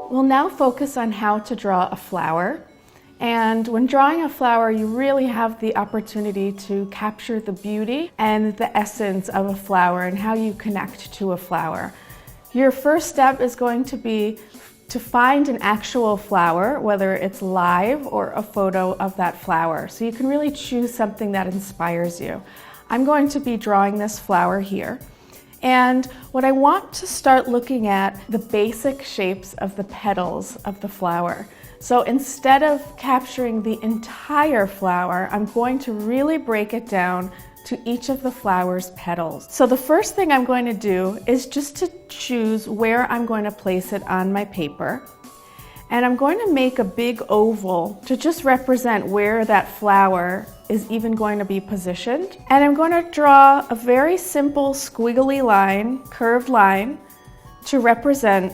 We'll now focus on how to draw a flower. And when drawing a flower, you really have the opportunity to capture the beauty and the essence of a flower and how you connect to a flower. Your first step is going to be to find an actual flower, whether it's live or a photo of that flower. So you can really choose something that inspires you. I'm going to be drawing this flower here. And what I want to start looking at the basic shapes of the petals of the flower. So instead of capturing the entire flower, I'm going to really break it down to each of the flower's petals. So the first thing I'm going to do is just to choose where I'm going to place it on my paper. And I'm going to make a big oval to just represent where that flower is even going to be positioned. And I'm going to draw a very simple squiggly line, curved line, to represent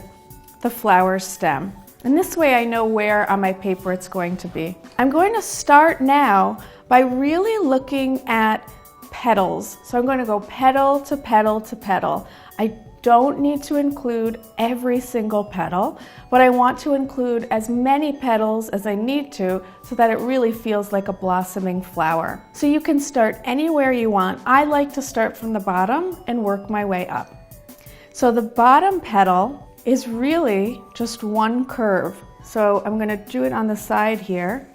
the flower's stem. And this way I know where on my paper it's going to be. I'm going to start now by really looking at petals. So I'm going to go petal to petal to petal. I don't need to include every single petal, but I want to include as many petals as I need to so that it really feels like a blossoming flower. So you can start anywhere you want. I like to start from the bottom and work my way up. So the bottom petal is really just one curve. So I'm going to do it on the side here.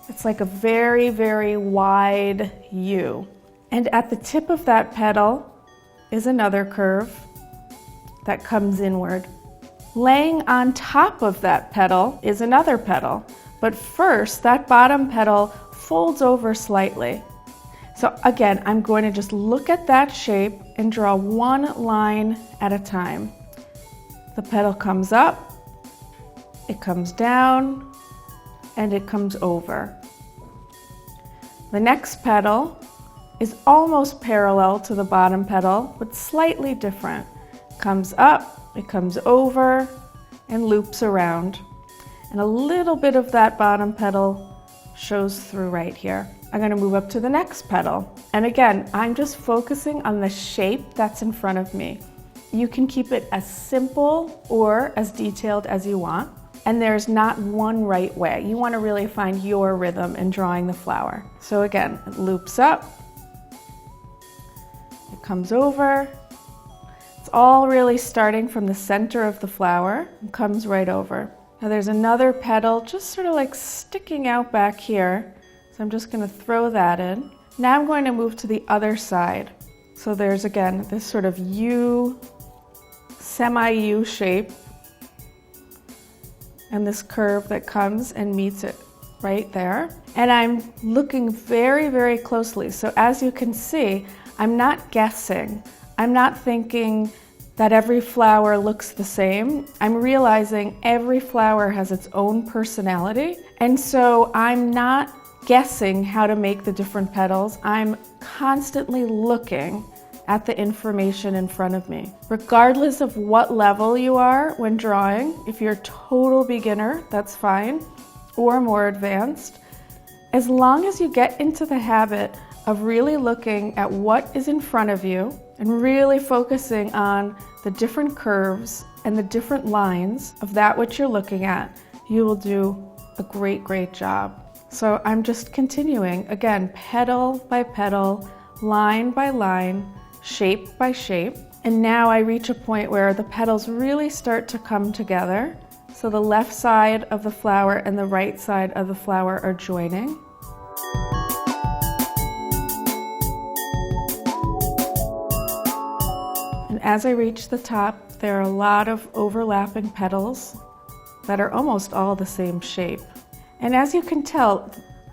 It's like a very, very wide U. And at the tip of that petal is another curve that comes inward. Laying on top of that petal is another petal. But first, that bottom petal folds over slightly. So again, I'm going to just look at that shape and draw one line at a time. The petal comes up, it comes down, and it comes over. The next petal is almost parallel to the bottom petal, but slightly different. Comes up, it comes over, and loops around. And a little bit of that bottom petal shows through right here. I'm going to move up to the next petal. And again, I'm just focusing on the shape that's in front of me. You can keep it as simple or as detailed as you want. And there's not one right way. You want to really find your rhythm in drawing the flower. So again, it loops up, it comes over. It's all really starting from the center of the flower and comes right over. Now there's another petal just sort of like sticking out back here. So I'm just going to throw that in. Now I'm going to move to the other side. So there's again this sort of U, semi-U shape, and this curve that comes and meets it right there. And I'm looking very, very closely. So as you can see, I'm not guessing. I'm not thinking that every flower looks the same. I'm realizing every flower has its own personality. And so I'm not guessing how to make the different petals. I'm constantly looking at the information in front of me. Regardless of what level you are when drawing, if you're a total beginner, that's fine, or more advanced. As long as you get into the habit of really looking at what is in front of you and really focusing on the different curves and the different lines of that which you're looking at, you will do a great, great job. So I'm just continuing, again, petal by petal, line by line, shape by shape. And now I reach a point where the petals really start to come together. So the left side of the flower and the right side of the flower are joining. And as I reach the top, there are a lot of overlapping petals that are almost all the same shape. And as you can tell,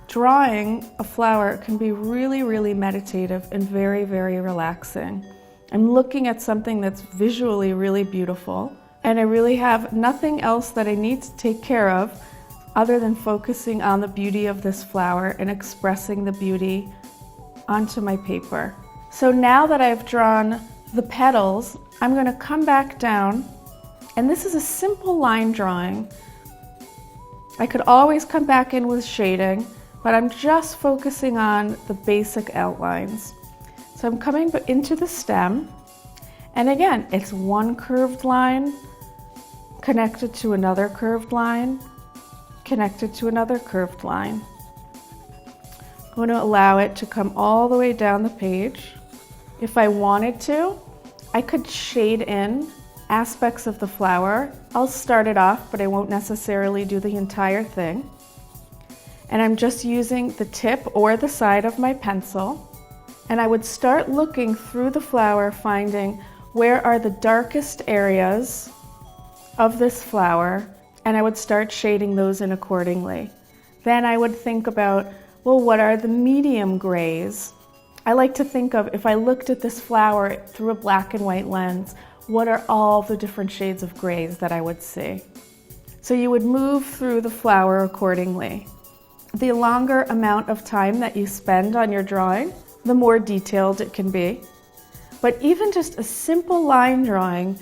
drawing a flower can be really, really meditative and very, very relaxing. I'm looking at something that's visually really beautiful, and I really have nothing else that I need to take care of other than focusing on the beauty of this flower and expressing the beauty onto my paper. So now that I've drawn the petals, I'm going to come back down, and this is a simple line drawing. I could always come back in with shading, but I'm just focusing on the basic outlines. So So I'm coming into the stem, and again, it's one curved line connected to another curved line, connected to another curved line. I'm going to allow it to come all the way down the page. If I wanted to, I could shade in aspects of the flower. I'll start it off, but I won't necessarily do the entire thing. And I'm just using the tip or the side of my pencil. And I would start looking through the flower, finding where are the darkest areas of this flower, and I would start shading those in accordingly. Then I would think about, well, what are the medium grays? I like to think of, if I looked at this flower through a black and white lens, what are all the different shades of grays that I would see? So you would move through the flower accordingly. The longer amount of time that you spend on your drawing, the more detailed it can be. But even just a simple line drawing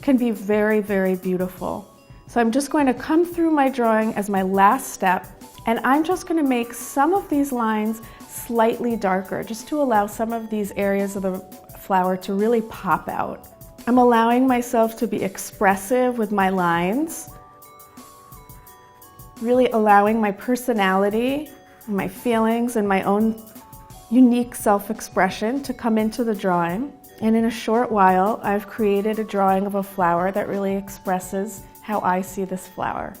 can be very, very beautiful. So I'm just going to come through my drawing as my last step, and I'm just going to make some of these lines slightly darker, just to allow some of these areas of the flower to really pop out. I'm allowing myself to be expressive with my lines, really allowing my personality, my feelings, and my own unique self-expression to come into the drawing. And in a short while, I've created a drawing of a flower that really expresses how I see this flower.